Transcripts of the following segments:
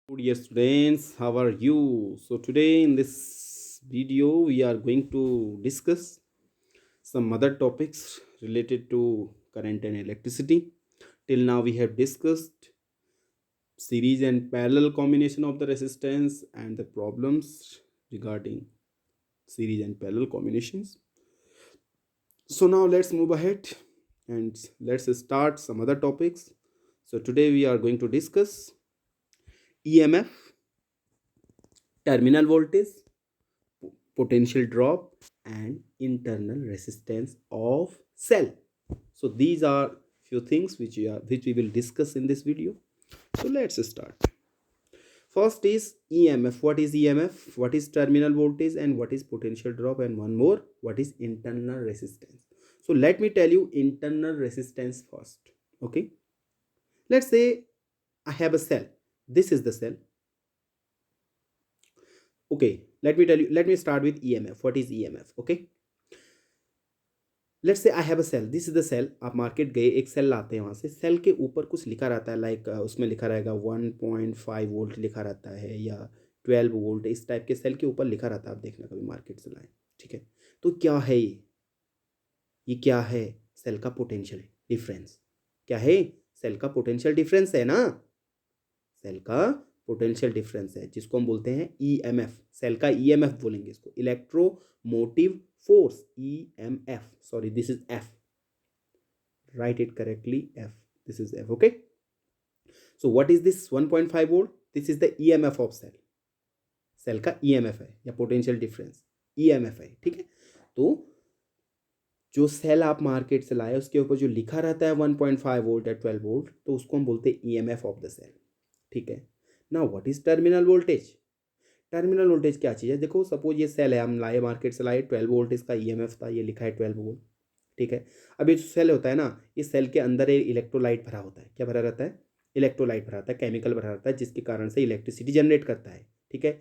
Dear students, how are you? So today in this video we are going to discuss some other topics related to current and electricity. Till now we have discussed series and parallel combination of the resistance and the problems regarding series and parallel combinations. So now let's move ahead and let's start some other topics. So today we are going to discuss EMF, terminal voltage, potential drop, and internal resistance of cell. So these are few things which we will discuss in this video. So let's start. First is EMF. What is EMF? What is terminal voltage and what is potential drop, and one more, what is internal resistance? So let me tell you internal resistance first. Okay, let's say I have a cell. This is the cell. Okay, let me start with EMF. What is EMF? Okay, let's say I have a cell, this is the cell. आप market गए, एक cell लाते हैं, वहाँ से cell के ऊपर कुछ लिखा रहता है, लाइक उसमें लिखा रहेगा 1.5 वोल्ट लिखा रहता है या 12 वोल्ट, इस टाइप के सेल के ऊपर लिखा रहता है. आप देखना कभी मार्केट से लाएं. ठीक है, तो क्या है ये क्या है? सेल का पोटेंशियल डिफरेंस. क्या है? सेल का पोटेंशियल डिफरेंस है ना. सेल का पोटेंशियल डिफरेंस है, जिसको हम बोलते हैं ईएमएफ. सेल का ईएमएफ बोलेंगे इसको, electromotive force, EMF. Sorry, this is F. Write it correctly, F. This is F. Okay, so what is this 1.5 volt? This is the EMF of cell. Cell का EMF है या potential difference, EMF है. ठीक है, तो जो cell आप market से लाए उसके ऊपर जो लिखा रहता है 1.5 वोल्ट या 12 वोल्ट, तो उसको हम बोलते हैं EMF ऑफ द सेल. ठीक है, now what is terminal voltage? Terminal voltage क्या चीज़ है? देखो, सपोज ये सेल है, हम लाए मार्केट से लाए, 12 वोल्ट इसका ईएमएफ था, ये लिखा है 12 वोल्ट. ठीक है, अब ये जो सेल होता है ना, इस सेल के अंदर एक इलेक्ट्रोलाइट भरा होता है. क्या भरा रहता है? इलेक्ट्रोलाइट भरा रहता है, केमिकल भरा रहता है, जिसके कारण से इलेक्ट्रिसिटी जनरेट करता है. ठीक है,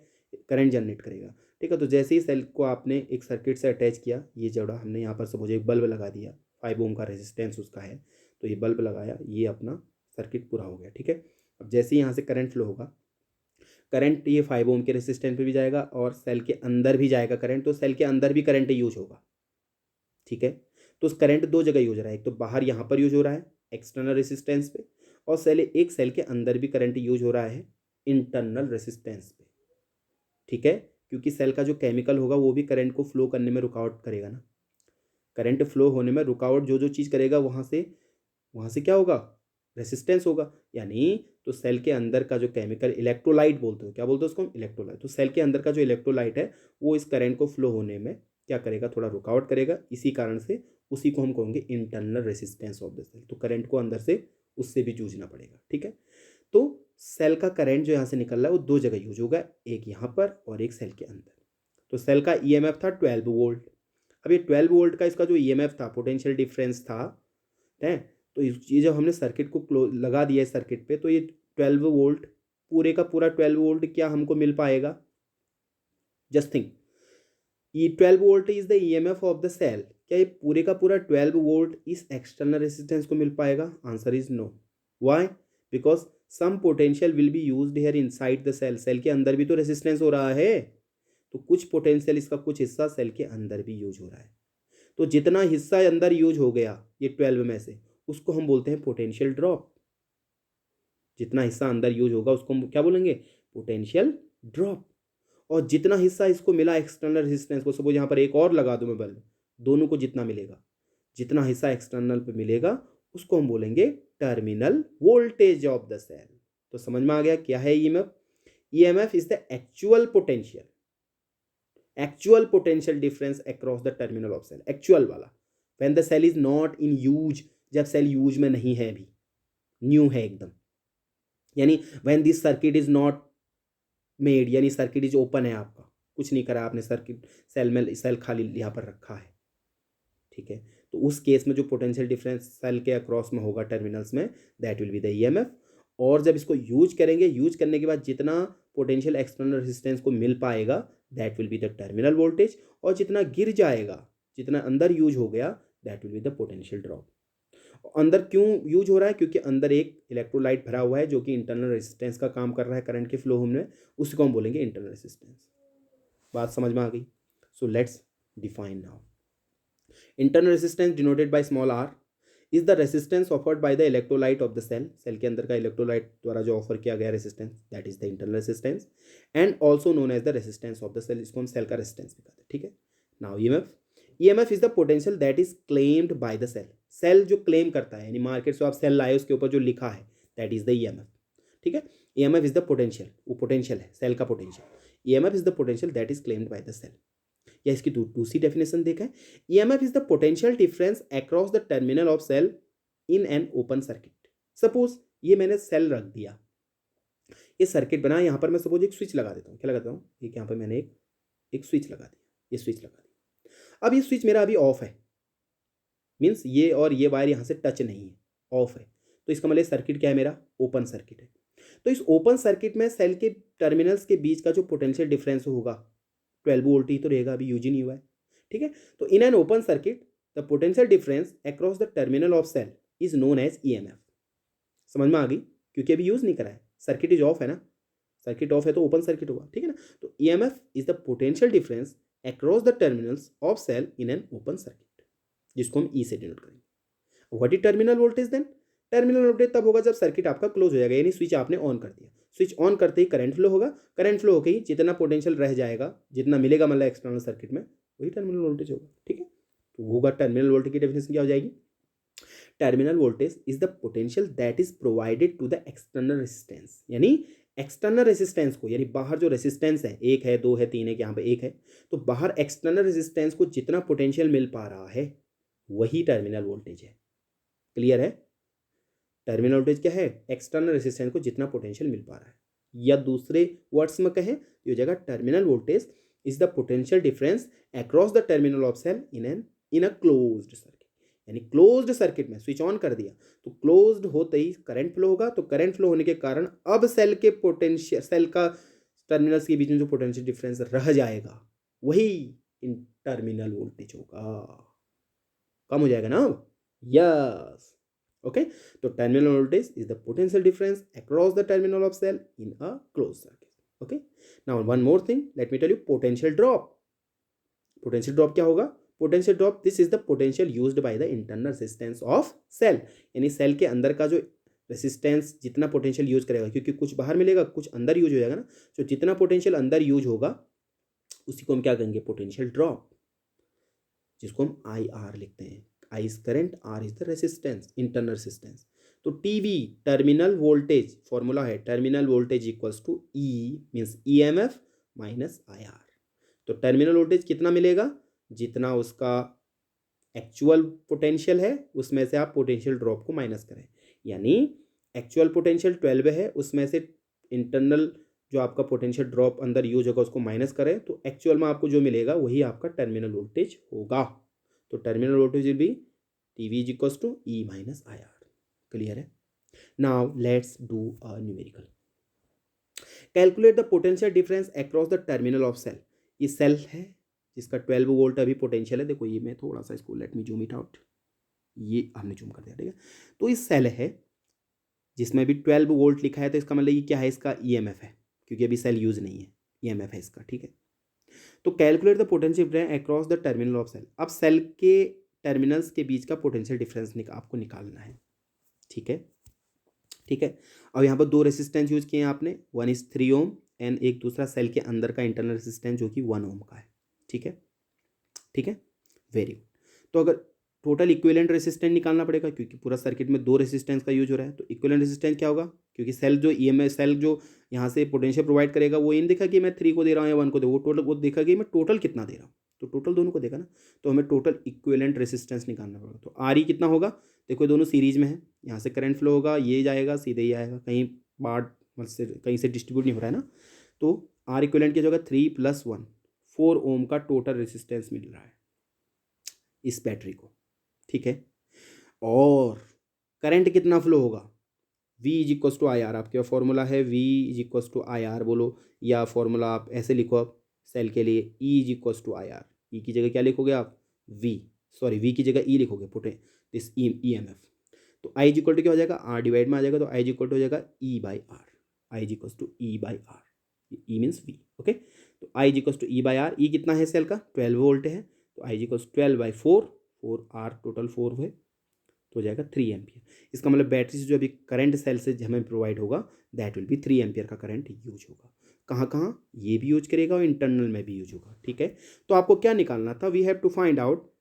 करंट जनरेट करेगा. ठीक है, तो जैसे ही सेल को आपने एक सर्किट से अटैच किया, ये जोड़ा हमने यहाँ पर सपोज एक बल्ब लगा दिया, 5 ओम का रेजिस्टेंस उसका है, तो ये बल्ब लगाया, ये अपना सर्किट पूरा हो गया. ठीक है, अब जैसे ही यहाँ से करंट फ्लो होगा, करंट ये 5 ओम के रेसिस्टेंस पे भी जाएगा और सेल के अंदर भी जाएगा करंट, तो सेल के अंदर भी करंट यूज होगा. ठीक है, तो उस करंट दो जगह यूज हो रहा है, एक तो बाहर यहाँ पर यूज हो रहा है एक्सटर्नल रेसिस्टेंस पे, और सेल के अंदर भी करंट यूज हो रहा है इंटरनल रेसिस्टेंस पे. ठीक है, क्योंकि सेल का जो केमिकल होगा वो भी करंट को फ्लो करने में रुकावट करेगा ना. करंट फ्लो होने में रुकावट जो जो चीज़ करेगा, वहाँ से क्या होगा? रेसिस्टेंस होगा. यानी तो सेल के अंदर का जो केमिकल, इलेक्ट्रोलाइट बोलते हो, क्या बोलते हो उसको? इलेक्ट्रोलाइट. तो सेल के अंदर का जो इलेक्ट्रोलाइट है वो इस करंट को फ्लो होने में क्या करेगा? थोड़ा रुकावट करेगा. इसी कारण से उसी को हम कहेंगे internal resistance of the cell. तो करंट को अंदर से उससे भी जूझना पड़ेगा. ठीक है, तो सेल का करंट जो यहाँ से निकल रहा है वो दो जगह यूज होगा, एक यहाँ पर और एक सेल के अंदर. तो सेल का ईएमएफ था 12 वोल्ट. अब ये 12 वोल्ट का इसका जो ईएमएफ था, पोटेंशियल डिफरेंस था, है, तो ये जब हमने सर्किट को लगा दिया है सर्किट पे, तो ये 12 वोल्ट, पूरे का पूरा 12 वोल्ट क्या हमको मिल पाएगा? जस्ट थिंक, ये 12 volt is the EMF of the cell. क्या ये पूरे का पूरा 12 वोल्ट इस एक्सटर्नल रेसिस्टेंस को मिल पाएगा? Answer is no. Why? Because some potential will be used here inside the cell. Cell के अंदर भी तो रेसिस्टेंस हो रहा है, तो कुछ पोटेंशियल, इसका कुछ हिस्सा सेल के अंदर भी यूज हो रहा है. तो जितना हिस्सा अंदर यूज हो गया ये 12 में से, उसको हम बोलते हैं पोटेंशियल ड्रॉप. जितना हिस्सा अंदर यूज होगा उसको हम क्या बोलेंगे? Potential drop. और जितना हिस्सा इसको मिला एक्सटर्नल रेजिस्टेंस को, सपोज यहाँ पर एक और लगा दूं मैं बल्ब, दोनों को जितना मिलेगा, जितना हिस्सा एक्सटर्नल पे मिलेगा, उसको हम बोलेंगे terminal voltage of the cell. तो समझ में आ गया क्या है EMF? EMF is the actual potential difference across the terminal of cell. Actual वाला, when the cell is not in use, जब सेल यूज में नहीं है, अभी न्यू है एकदम. यानी when this circuit is not made, यानी सर्किट इज ओपन है, आपका कुछ नहीं करा आपने, सर्किट सेल में सेल खाली यहाँ पर रखा है. ठीक है, तो उस केस में जो पोटेंशियल डिफरेंस सेल के अक्रॉस में होगा टर्मिनल्स में, that will be the EMF. और जब इसको यूज करेंगे, यूज करने के बाद जितना पोटेंशियल एक्सटर्नल रेजिस्टेंस को मिल पाएगा, that will be the terminal voltage. और जितना गिर जाएगा, जितना अंदर यूज हो गया, that will be the potential drop. अंदर क्यों यूज हो रहा है? क्योंकि अंदर एक इलेक्ट्रोलाइट भरा हुआ है जो कि इंटरनल रेजिस्टेंस का काम कर रहा है करंट के फ्लो होने में, उसी को हम बोलेंगे इंटरनल रेजिस्टेंस। बात समझ में आ गई? So let's define now. Internal resistance denoted by small R is the resistance offered by the electrolyte of the cell. Cell के अंदर का इलेक्ट्रोलाइट द्वारा जो ऑफर किया गया resistance, that is the internal resistance and also known as the resistance of the cell. इसको हम cell का रेजिस्टेंस भी कहते हैं, ठीक है। Now EMF is the potential that is claimed by the cell. Cell जो क्लेम करता है, यानी मार्केट से आप सेल लाए उसके ऊपर जो लिखा है, दैट इज द ईएमएफ, ठीक है। ईएमएफ इज द पोटेंशियल, वो पोटेंशियल है सेल का potential. EMF is the potential that is claimed by the cell. या इसकी दूसरी डेफिनेशन देखा है, EMF is the potential difference across the terminal of cell in an open circuit. Suppose ये मैंने सेल रख दिया, ये सर्किट बना, यहाँ पर मैं सपोज एक स्विच लगा देता हूँ। क्या लगाता हूँ? एक यहाँ पर मैंने एक स्विच लगा दिया, ये स्विच लगा दिया। अब ये स्विच मेरा अभी ऑफ है, मीन्स ये और ये वायर यहाँ से टच नहीं है, ऑफ है। तो इसका मतलब सर्किट क्या है? मेरा ओपन सर्किट है। तो इस ओपन सर्किट में सेल के टर्मिनल्स के बीच का जो पोटेंशियल डिफरेंस होगा 12 वोल्ट ही तो रहेगा, अभी यूज ही नहीं हुआ है, ठीक है। तो in an open circuit the potential difference across the terminal of cell is known as EMF. समझ में आ गई? क्योंकि अभी यूज नहीं करा है, सर्किट इज ऑफ है ना, सर्किट ऑफ है तो ओपन सर्किट होगा, ठीक है ना। तो EMF is the potential difference across the terminals of cell in an open circuit, जिसको हम ई से डिनोट करेंगे। What is terminal voltage then? Terminal voltage तब होगा जब सर्किट आपका क्लोज हो जाएगा, यानी स्विच आपने ऑन कर दिया। स्विच ऑन करते ही करंट फ्लो होगा, करंट फ्लो होकर ही जितना पोटेंशियल रह जाएगा, जितना मिलेगा मतलब एक्सटर्नल सर्किट में, वही टर्मिनल वोल्टेज होगा, ठीक है। तो होगा टर्मिनल वोल्टेज की डेफिनेशन क्या हो जाएगी? Terminal voltage is the potential that is provided to the external resistance. यानी एक्सटर्नल रेजिस्टेंस को, यानी बाहर जो रेजिस्टेंस है, एक है, दो है, तीन है, यहाँ पे एक है, तो बाहर एक्सटर्नल रेजिस्टेंस को जितना पोटेंशियल मिल पा रहा है वही टर्मिनल वोल्टेज है। क्लियर है? टर्मिनल वोल्टेज क्या है? एक्सटर्नल रेजिस्टेंस को जितना पोटेंशियल मिल पा रहा है, या दूसरे वर्ड्स में कहें तो ये जगह terminal voltage is the potential difference across the terminal of cell in a closed circuit. यानी क्लोज्ड सर्किट में स्विच ऑन कर दिया तो क्लोज्ड होते ही करंट फ्लो होगा, तो करंट फ्लो होने के कारण अब सेल के पोटेंशियल, सेल का टर्मिनल्स के बीच में जो पोटेंशियल डिफरेंस रह जाएगा वही इन टर्मिनल वोल्टेज होगा। कम हो जाएगा ना अब? Yes, okay. तो terminal voltage is the potential difference across the terminal of cell in a close circuit, okay. Now one more thing, let me tell you potential drop. Potential drop क्या होगा? Potential drop, this is the potential used by the internal resistance of cell. यानी cell के अंदर का जो resistance जितना potential use करेगा, क्योंकि कुछ बाहर मिलेगा कुछ अंदर यूज हो जाएगा ना, तो जितना पोटेंशियल अंदर यूज होगा उसी को हम क्या कहेंगे? पोटेंशियल ड्रॉप, जिसको हम आई आर लिखते हैं। I is current, R is the resistance, internal resistance. तो टीवी टर्मिनल वोल्टेज, फॉर्मूला है terminal voltage equals to E means E M F minus I R. तो टर्मिनल वोल्टेज कितना मिलेगा? जितना उसका एक्चुअल पोटेंशियल है उसमें से आप पोटेंशियल ड्रॉप को माइनस करें। यानी एक्चुअल पोटेंशियल 12 है, उसमें से इंटरनल जो आपका पोटेंशियल ड्रॉप अंदर यूज होगा उसको माइनस करें, तो एक्चुअल में आपको जो मिलेगा वही आपका टर्मिनल वोल्टेज होगा। तो terminal voltage will be TV is equals to E minus I R. Clear है? Now let's do a numerical. Calculate the potential difference across the terminal of cell. ये सेल है जिसका 12 वोल्ट अभी potential है। देखो ये मैं थोड़ा सा इसको let me zoom it out, ये हमने जूम कर दिया, ठीक है। तो इस सेल है जिसमें भी 12 वोल्ट लिखा है, तो इसका मतलब ये क्या है? इसका ईएमएफ है, क्योंकि अभी सेल यूज नहीं है, ईएमएफ है इसका, ठीक है। तो calculate the potential difference across the terminal of cell. अब सेल के टर्मिनल्स के बीच का पोटेंशियल डिफरेंस आपको निकालना है, ठीक है, ठीक है। अब यहाँ पर दो रेसिस्टेंस यूज किए हैं आपने, वन इज 3 ओम एंड एक दूसरा सेल के अंदर का इंटरनल रेसिस्टेंस जो कि 1 ओम का है, ठीक है, ठीक है, वेरी गुड। तो अगर टोटल इक्विवेलेंट रेसिस्टेंस निकालना पड़ेगा, क्योंकि पूरा सर्किट में दो रेसिस्टेंस का यूज हो रहा है, तो इक्विवेलेंट रेसिस्टेंस क्या होगा? क्योंकि सेल जो ईएमएफ, सेल जो यहाँ से पोटेंशियल प्रोवाइड करेगा वो इन देखा कि मैं 3 को दे रहा हूँ या 1 को दे, वो टोटल वो देखा कि मैं टोटल कितना दे रहा हूँ, तो टोटल दोनों को देखा ना, तो हमें टोटल इक्विवेलेंट रेसिस्टेंस निकालना पड़ेगा। तो आर ई कितना होगा? देखो दोनों सीरीज में है, यहाँ से करंट फ्लो होगा, ये जाएगा सीधे ही आएगा, कहीं बाढ़ से कहीं से डिस्ट्रीब्यूट नहीं हो रहा है ना। तो आर इक्विवेलेंट क्या होगा? 3 + 1 4 ओम का टोटल रेसिस्टेंस मिल रहा है इस बैटरी को, ठीक है। और करंट कितना फ्लो होगा? V is equals to I R, आपके पास फॉर्मूला है V is equals to I R बोलो, या फॉर्मूला आप ऐसे लिखो, आप सेल के लिए E is equals to I R. E की जगह क्या लिखोगे आप? V, सॉरी V की जगह E लिखोगे, put this E M F. तो आई इज इक्वल टू क्या हो जाएगा, आर डिवाइड में आ जाएगा, तो आई इज इक्वल टू हो जाएगा E by R, I is equal to E by R, E means V, okay. तो I is equal to E by R, E कितना है सेल का 12 वोल्ट है, तो I is equal to 12 by 4, 4 R total 4 है, तो हो जाएगा 3 एम्पियर। इसका मतलब बैटरी से जो अभी करंट सेल से हमें प्रोवाइड होगा दैट विल बी 3 एम्पियर का करंट यूज होगा। कहाँ कहाँ, ये भी यूज करेगा और इंटरनल में भी यूज होगा, ठीक है। तो आपको क्या निकालना था, we have to find out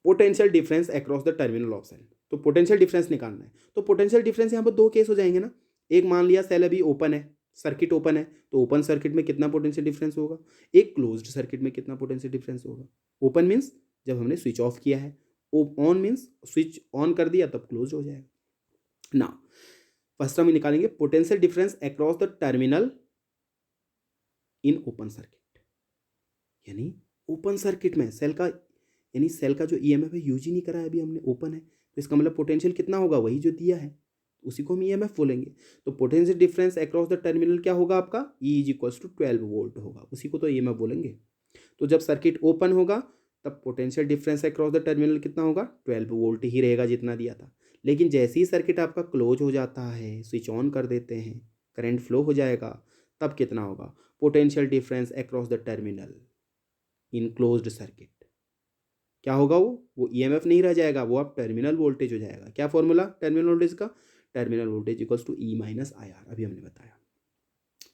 potential difference across the terminal of cell. तो पोटेंशियल डिफरेंस निकालना है, तो पोटेंशियल डिफरेंस यहाँ पर दो केस हो जाएंगे ना। एक मान लिया सेल अभी ओपन है, सर्किट ओपन है, तो ओपन सर्किट में कितना पोटेंशियल डिफरेंस होगा, एक क्लोज्ड सर्किट में कितना पोटेंशियल डिफरेंस होगा। ओपन मीन्स जब हमने स्विच ऑफ किया है, ऑन मीन्स स्विच ऑन कर दिया तब क्लोज हो जाएगा ना। फर्स्ट हम निकालेंगे potential difference across the terminal in open circuit, यानी ओपन सर्किट में सेल का, यानी सेल का जो ईएमएफ है यूज ही नहीं करा है अभी हमने, ओपन है, तो इसका मतलब पोटेंशियल कितना होगा, वही जो दिया है उसी को हम ईएमएफ बोलेंगे। तो potential difference across the terminal क्या होगा आपका, E is equals to 12 volt होगा, उसी को तो ईएमएफ बोलेंगे। तो जब सर्किट ओपन होगा तब potential difference across the terminal कितना होगा, 12 वोल्ट ही रहेगा जितना दिया था। लेकिन जैसे ही सर्किट आपका क्लोज हो जाता है, स्विच ऑन कर देते हैं, करंट फ्लो हो जाएगा, तब कितना होगा, potential difference across the terminal in closed circuit क्या होगा, वो ईएमएफ नहीं रह जाएगा, वो अब टर्मिनल वोल्टेज हो जाएगा। क्या फॉर्मूला टर्मिनल वोल्टेज का, terminal voltage equals to E minus I R, अभी हमने बताया,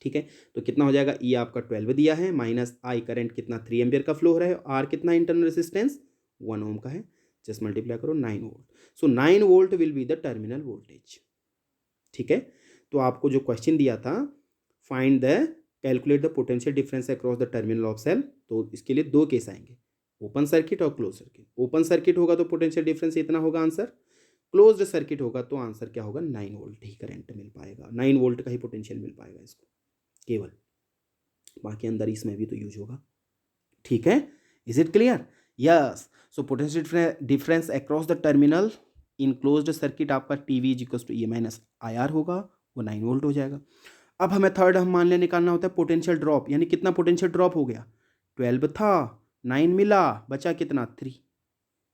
ठीक है। तो कितना हो जाएगा, ई आपका 12 दिया है, माइनस आई करंट कितना 3 एम्पियर का फ्लो हो रहा है, आर कितना इंटरनल रेजिस्टेंस 1 ओम का है, जस्ट मल्टीप्लाई करो 9 volt. So 9 volt will be the terminal voltage, ठीक है। तो आपको जो क्वेश्चन दिया था, find the calculate the potential difference across the terminal of cell, तो इसके लिए दो केस आएंगे, ओपन सर्किट और क्लोज सर्किट। ओपन सर्किट होगा तो पोटेंशियल डिफरेंस इतना होगा आंसर, क्लोज्ड सर्किट होगा तो आंसर क्या होगा, 9 वोल्ट ही करंट मिल पाएगा, 9 वोल्ट का ही पोटेंशियल मिल पाएगा इसको केवल, बाकी अंदर इसमें भी तो यूज होगा, ठीक है। Is it clear, yes. So potential difference across the terminal in closed circuit आपका TV is equals to E minus I R होगा, वो 9 वोल्ट हो जाएगा। अब हमें थर्ड हम मान लिया निकालना होता है पोटेंशियल ड्रॉप, यानी कितना पोटेंशियल ड्रॉप हो गया, 12 था, 9 मिला, बचा कितना 3,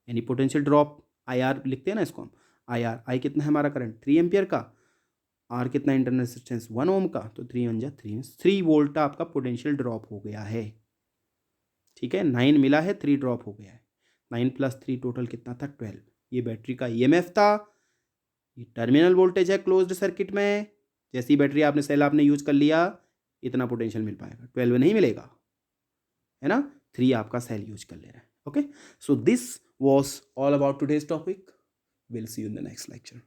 यानी पोटेंशियल ड्रॉप आई आर लिखते हैं ना इसको हम, आई आर, आई कितना है हमारा करंट 3 एम्पियर का, आर कितना इंटरनल रेजिस्टेंस 1 ओम का, तो 3 × 3 3 वोल्ट आपका पोटेंशियल ड्रॉप हो गया है, ठीक है। 9 मिला है, 3 ड्रॉप हो गया है, 9 + 3 टोटल कितना था 12, ये बैटरी का ईएमएफ था, ये टर्मिनल वोल्टेज है क्लोज्ड सर्किट में, जैसी बैटरी आपने सेल आपने यूज कर लिया इतना पोटेंशियल मिल पाएगा, 12 नहीं मिलेगा, है ना, 3 आपका सेल यूज कर ले रहा है, okay. So this was all about today's topic, will see you in the next lecture.